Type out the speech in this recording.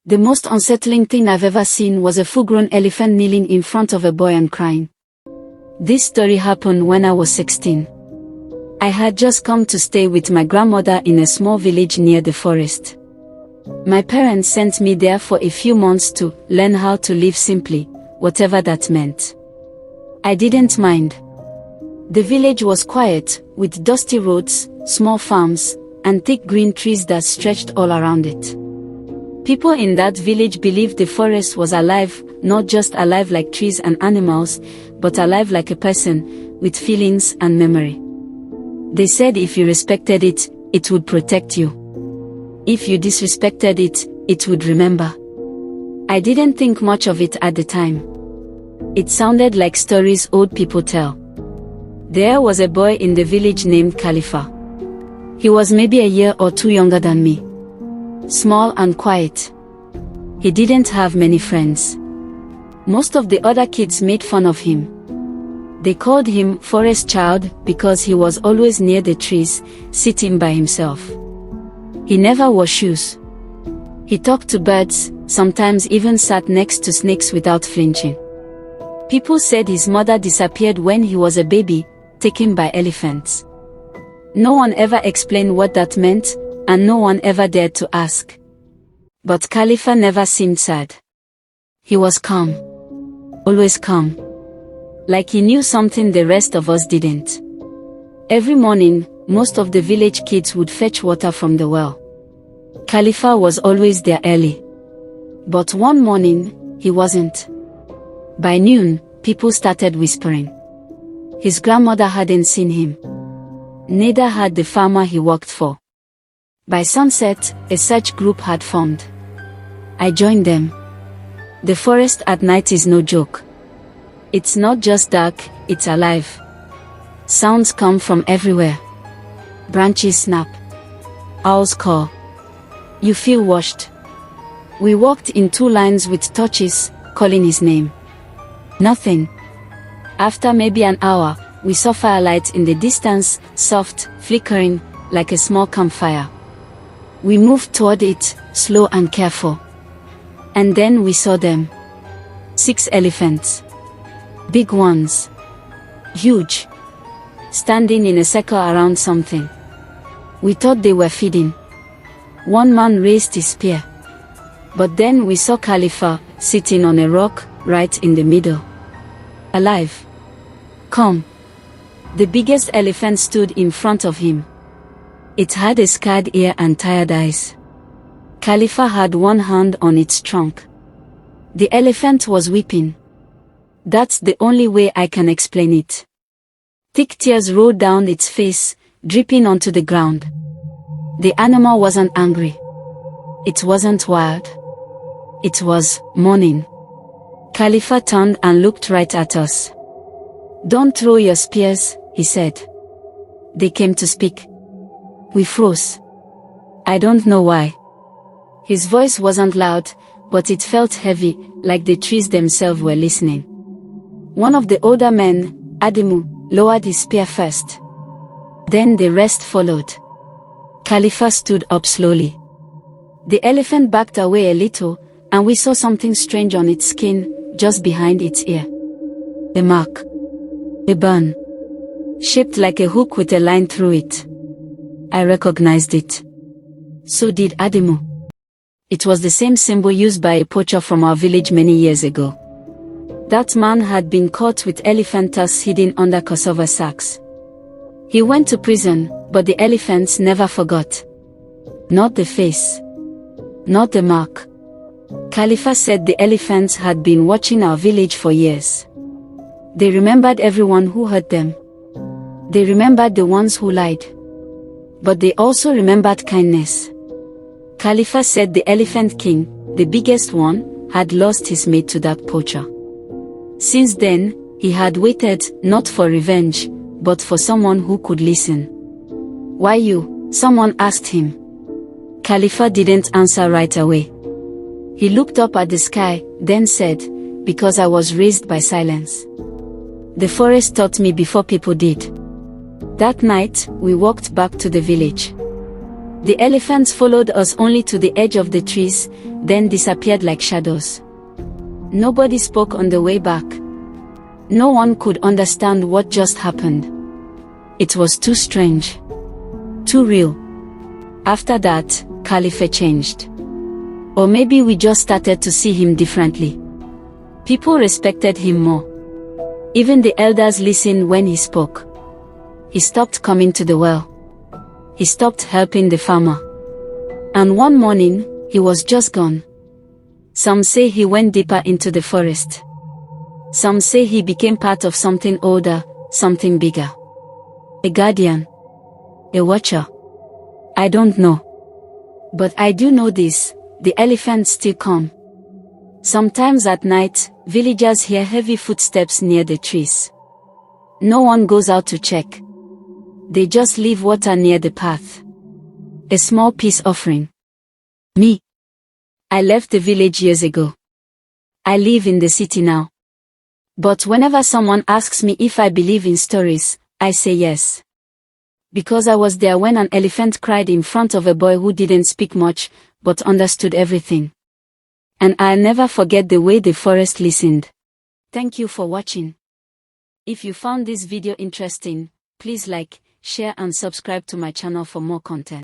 The most unsettling thing I've ever seen was a full-grown elephant kneeling in front of a boy and crying. This story happened when I was 16. I had just come to stay with my grandmother in a small village near the forest. My parents sent me there for a few months to learn how to live simply, whatever that meant. I didn't mind. The village was quiet, with dusty roads, small farms, and thick green trees that stretched all around it. People in that village believed the forest was alive, not just alive like trees and animals, but alive like a person, with feelings and memory. They said if you respected it, it would protect you. If you disrespected it, it would remember. I didn't think much of it at the time. It sounded like stories old people tell. There was a boy in the village named Kalifa. He was maybe a year or two younger than me. Small and quiet. He didn't have many friends. Most of the other kids made fun of him. They called him forest child because he was always near the trees, sitting by himself. He never wore shoes. He talked to birds, sometimes even sat next to snakes without flinching. People said his mother disappeared when he was a baby, taken by elephants. No one ever explained what that meant, and no one ever dared to ask. But Kalifa never seemed sad. He was calm. Always calm. Like he knew something the rest of us didn't. Every morning, most of the village kids would fetch water from the well. Kalifa was always there early. But one morning, he wasn't. By noon, people started whispering. His grandmother hadn't seen him. Neither had the farmer he worked for. By sunset, a search group had formed. I joined them. The forest at night is no joke. It's not just dark, it's alive. Sounds come from everywhere. Branches snap. Owls call. You feel washed. We walked in two lines with torches, calling his name. Nothing. After maybe an hour, we saw firelight in the distance, soft, flickering, like a small campfire. We moved toward it, slow and careful. And then we saw them. 6 elephants. Big ones. Huge. Standing in a circle around something. We thought they were feeding. One man raised his spear. But then we saw Kalifa, sitting on a rock, right in the middle. Alive. Calm. The biggest elephant stood in front of him. It had a scarred ear and tired eyes. Kalifa had one hand on its trunk. The elephant was weeping. That's the only way I can explain it. Thick tears rolled down its face, dripping onto the ground. The animal wasn't angry. It wasn't wild. It was mourning. Kalifa turned and looked right at us. "Don't throw your spears," he said. They came to speak. We froze. I don't know why. His voice wasn't loud, but it felt heavy, like the trees themselves were listening. One of the older men, Ademu, lowered his spear first. Then the rest followed. Kalifa stood up slowly. The elephant backed away a little, and we saw something strange on its skin, just behind its ear. A mark. A burn. Shaped like a hook with a line through it. I recognized it. So did Ademu. It was the same symbol used by a poacher from our village many years ago. That man had been caught with elephant tusks hidden under cassava sacks. He went to prison, but the elephants never forgot. Not the face. Not the mark. Kalifa said the elephants had been watching our village for years. They remembered everyone who hurt them. They remembered the ones who lied. But they also remembered kindness. Kalifa said the elephant king, the biggest one, had lost his mate to that poacher. Since then, he had waited, not for revenge, but for someone who could listen. "Why you?" someone asked him. Kalifa didn't answer right away. He looked up at the sky, then said, "Because I was raised by silence. The forest taught me before people did." That night, we walked back to the village. The elephants followed us only to the edge of the trees, then disappeared like shadows. Nobody spoke on the way back. No one could understand what just happened. It was too strange. Too real. After that, Kalifa changed. Or maybe we just started to see him differently. People respected him more. Even the elders listened when he spoke. He stopped coming to the well. He stopped helping the farmer. And one morning, he was just gone. Some say he went deeper into the forest. Some say he became part of something older, something bigger. A guardian. A watcher. I don't know. But I do know this, the elephants still come. Sometimes at night, villagers hear heavy footsteps near the trees. No one goes out to check. They just leave water near the path. A small peace offering. Me. I left the village years ago. I live in the city now. But whenever someone asks me if I believe in stories, I say yes. Because I was there when an elephant cried in front of a boy who didn't speak much, but understood everything. And I'll never forget the way the forest listened. Thank you for watching. If you found this video interesting, please like, share and subscribe to my channel for more content.